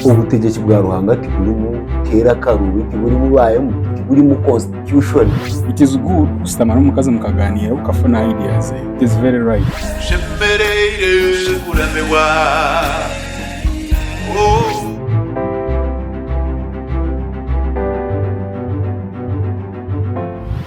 ubutegetsi bwa Ruhanga buri mu kera karubi buri mu bayemo buri mu constitution. It is good gusitamana n'umukazi mukaganira ukafuna ideas. It is very right.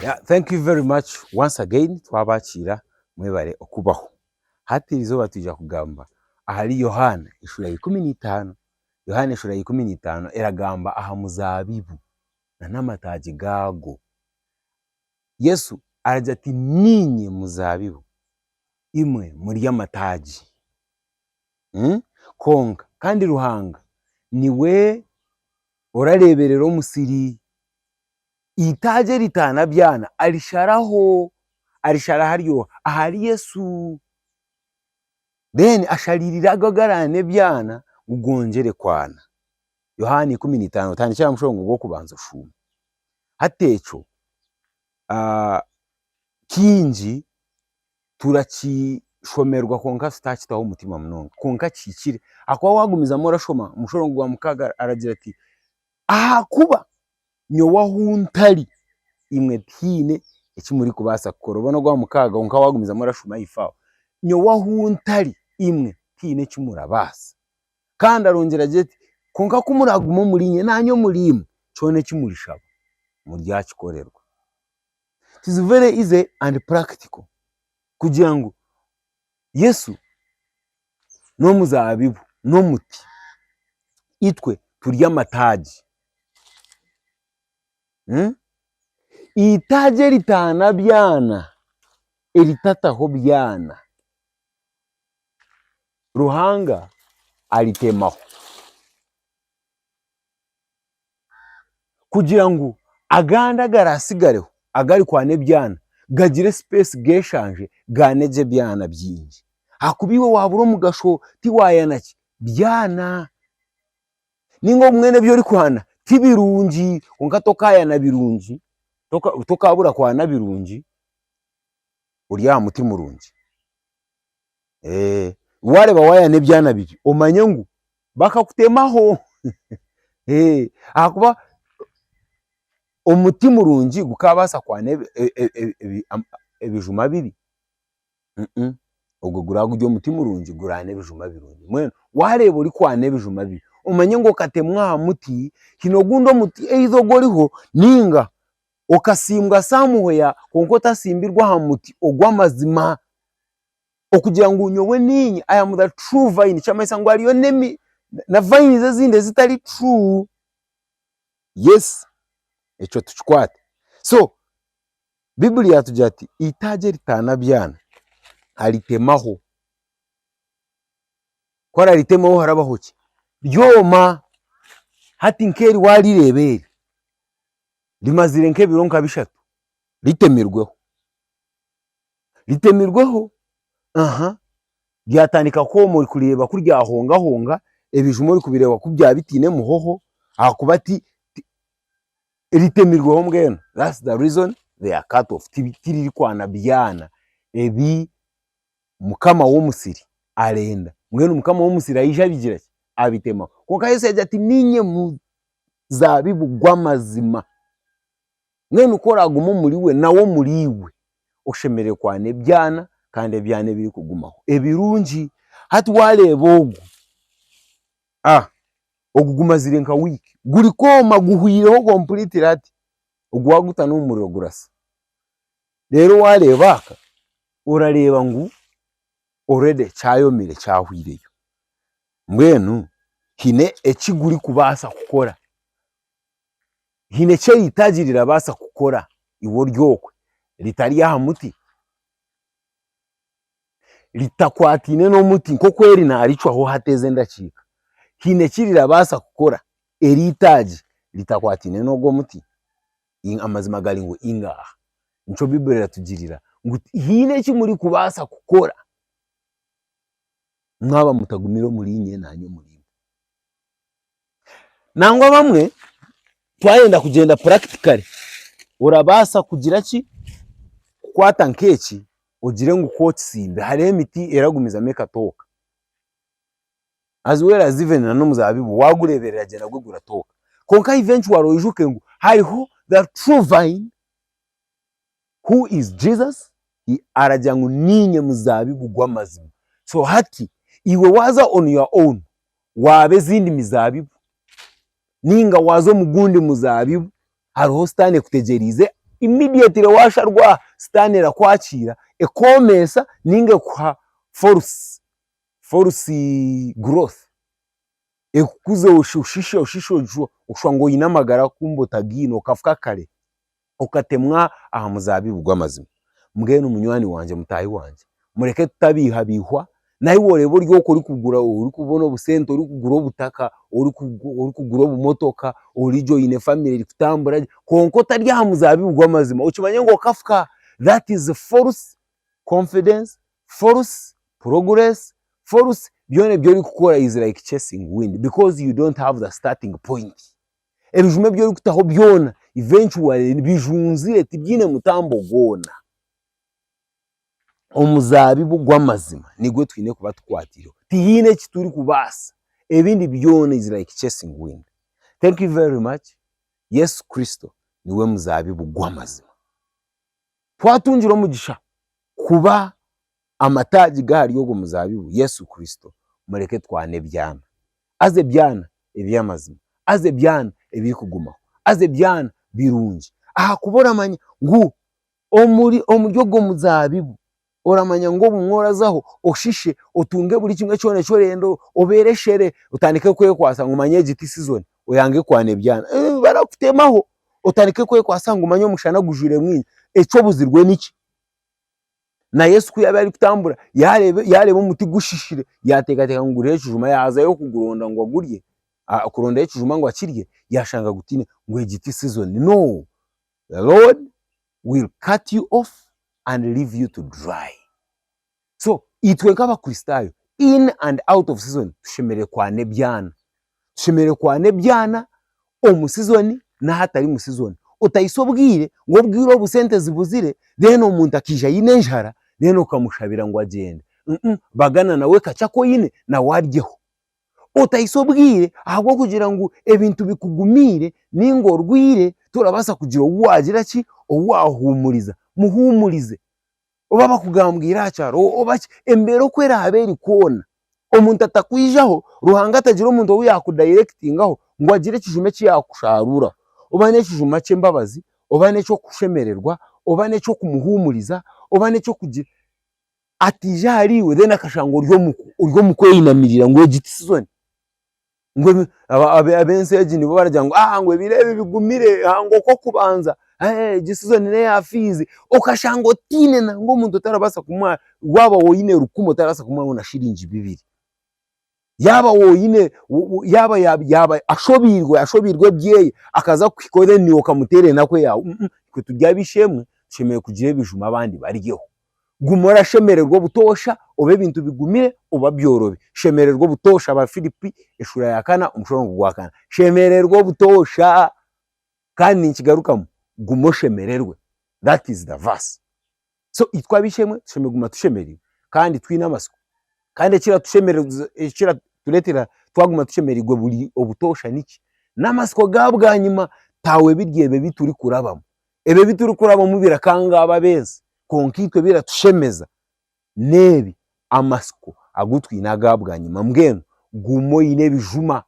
Yeah, thank you very much once again twabakira mwebare okubaho. Hatirizo batujya kugamba ahari Yohana ishura 15. Yohana ishura 15 eragamba aha muzabibu na namataji gago. Yesu araja ati ninye muzabibu imwe muri y'amataji. Konka kandi Ruhanga niwe orareberero musiri itaje ritana byana arishara hariyo ahari Yesu. Then asharirira gagarane byana ugongere kwana. Yohani 15 tandikira mushongo gwo kubanza shuma. Hatecho kinji turachishomerwa konka stachitaho umutima mnongo. Konka cicire akwa wagumiza morashoma mushongo gwa mukaga aragira ati aha kuba nyo wahuntari imwe tine ekimuri kubasa korobona gwa mukaga onka wagumiza morashuma ifaho nyo wahuntari imwe tine kimurabasa kandi arongera jeti konka kumuragumo murinye nanyo murimu cone kimurishaba murya kikorerwa. It is very easy and practical kugira ngo Yesu no muzabibu no muti itwe turya mataji. Itaje ritana byana eritataho byana Ruhanga aritemaho kugira ngo aganda garasigareho agari kwane byana gagire space geshanje ganeje byana byinji akubiwe waburo mugasho tiwayanaki byana ningo mwene byo ri kwana tibirunji onkatokaya na birunji tokabura kwana birunji uriya muti murunji wale bawaya ne byana bibi omanye ngo bakakutemaho akuba umutima urungi gukabasa kwane ebijuma bibi ubwo gurago ryo mutima urungi gurane ebijuma birungi mwene wareba uri kwane ebijuma bibi umanye ngo katemwa muti hinogundo muti eizo goriho ninga okasimbwa samuhoya konkota simbirwa ha muti ogwamazima okugira ngo unyowe ninyi I am the true vine chamaisa ngo ariyo nemi na vine zezinde zitari true. Yes, echo tuchikwate. So Biblia yatujati itaje ritana byana aritemaho kwara ritemaho harabaho ki byoma hati nkeri walirebere limazire nkebironka bishatu litemirweho byatandika ko muri kureba kurya honga ebijumo uri kubireba kubya bitine muhoho akubati litemirweho mbweno. That's the reason they are cut off. Tibikiri kwana byana ebi mukama wo musiri arenda mbweno mukama wo musiri ayija bigira abitema konka Yesu yaje ati ninye muzabibu gwamazima mwene ukora agumo muri we nawo muriwe oshemere kwane byana kandi byane biri kugumaho ebirunji hati walebogo oguguma zirenka wiki guri koma guhwireho complete rati ogwaguta n'umuriro gurasa. Rero warebaka urareba ngo already cyayomire cyahwireyo mbwenu hine ekiguri kubasa gukora hine cyo yitagirira basa gukora iwo ryokwe litari ya muti litakwatine no muti nko kweri na aricho aho hateze ndacika hine kirira basa gukora eritaji litakwatine no go muti amazima gali ngo ingaha nco Biblia iratugirira ngo hine kimuri kubasa gukora mwaba mutagumiro muri nye nanyo muri nangwa bamwe twayenda kugenda practically urabasa kugira ki kwata nkeki ugire ngo uko tsimbe hari emiti eragumiza meka toka as well as even na n'umuzabibu wagureberera agenda gwe guratoka konka eventually ojuke ngo hariho the true vine who is Jesus arajya ngo ninye muzabibu gw'amazima. So hati iwe waza on your own wabe zindi mizabibu ninga wazo mugundi muzabibu hariho stane kutegerize immediately washarwa stane ra kwakira ekomesa ninga kwa force growth ekukuze ushisho jo ushwango inamagara kumbotagino kafuka kare ukatemwa aha muzabibu gw'amazima. Mbwene umunywani wanje mutayi wanje mureke tutabihabihwa nayi worebo ryoko uri kugura uri kubona obusento uri kugura obutaka uri kugura obumotoka uri joine family iri kutambura konko tari aha muzabibu gw'amazima ukimanye ngo kafuka. That is false confidence, false progress, false byone byo uri gukora is like chasing wind because you don't have the starting point. Ebijume byo uri kutaho byona eventually bijunzire tibyine mutambo gona. Omuzabibu gw'amazima nigwe twine kuba tukwatiro tihine kituri kubasa ebindi byone is like chasing wind. Thank you very much. Yesu Kristo niwe muzabibu gw'amazima twatunjira umugisha kuba amataji gari yogo muzabibu Yesu Kristo mureke twane byana aze byana ebyamazima aze byana ebikugumaho aze byana birungi aha kubora manya ngu omuryo go muzabibu oramanya ngo bumworazaho oshishe otunge buri kimwe cyone cyorendo obereshere utandike kwekwasa ngo manye giti season oyange kwane byana barakutemaho utandike kwekwasa ngo manye mushana gujure mwinyi eco buzirwe niki na Yesu kuyabe ari kutambura yarebe umuti gushishire yategateka ngo urejujuma yaza yo kuguronda ngo agurye akuronda yecujuma ngo akirye yashanga gutine ngo igiti season. No, the Lord will cut you off and leave you to dry. So itwe nk'abakristayo in and out of season tushemere kwane byana omu season na hatari mu season utayisobwire ngo bwiro busente zibuzire then omuntu akija yinenjara then ukamushabira ngo agende bagana nawe kacako yine na waryeho utayisobwire ahubwo kugira ngo ebintu bikugumire ningo rwire turabasa kugira wagira ki owahumuriza muhumurize obaba kugambwira cyaro obaki embero kwera haberi kona omuntu atakwijaho ruhanga atagira umuntu wo yakudirectingaho ngo agire kijume kiyakusharura obane kijuma cyembabazi obane cyo kushemererwa obane cyo kumuhumuriza obane cyo kugira atijariwe then akashango uryo mukweyinamirira ngo giti season ngo abenseje nibo barajya ngo ngo birebe bigumire ngo ko kubanza gisizone ne yafizi okashango tine na ngo umuntu utarabasa kumwa waba woyine rukumo utarasa kumwa na shiringi 2 yaba woyine yaba ashobirwe byeye akaza kwikore ni okamutere nakwe yawo kwe tujya bishemwe shemeye kugire bijuma abandi baryeho gumora shemererwa butosha obe bintu bigumire oba byorobe shemererwa butosha aba Filipi eshura yakana umushongo gwakana shemererwa butosha kandi nkigarukamo gumoshemererwe. That is the verse. So itwa bishemwe shemeguma tushemeriwe kandi twina amasiko kandi kira tushemererwa kira tuletera twaguma tushemerirwe buri obutosha niki namasiko gabwanyuma tawe biryebe bituri kurabamo ebe bituri kurabamo birakanga ababeze konkitwe biratushemeza nebi amasiko agutwina gabwanyuma mbweno gumo ine bijuma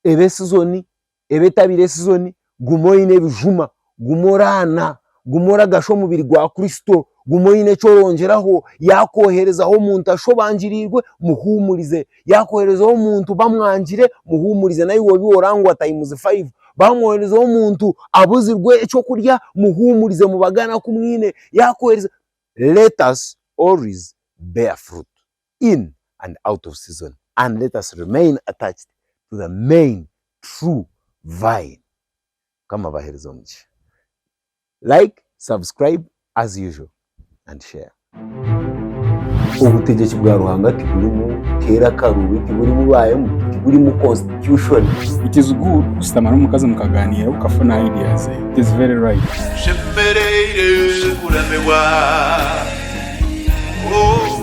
ebe season ebe tabire season gumo ine bijuma gumorana gumora gasho mubiri gwa Kristo gumo ine corongeraho yakohereza ho muntu ashobangirirwe muhumurize yakohereza ho muntu bamwangire muhumurize nayo wobiorangwa times 5 bamwohereza ho muntu abuzirwe eco kurya muhumurize mubagana kumwine yakohereza. Let us always bear fruit in and out of season and let us remain attached to the main true vine. Kama bahereza mji. Like, subscribe as usual and share. Ubutegetsi bwa Ruhanga tiburimu kera karubi tiburimu bayemo tiburimu constitution. It is good gusitamara umukaza mukaganira ukafuna ideas. It is very right. Shemerere kuremewa. Oh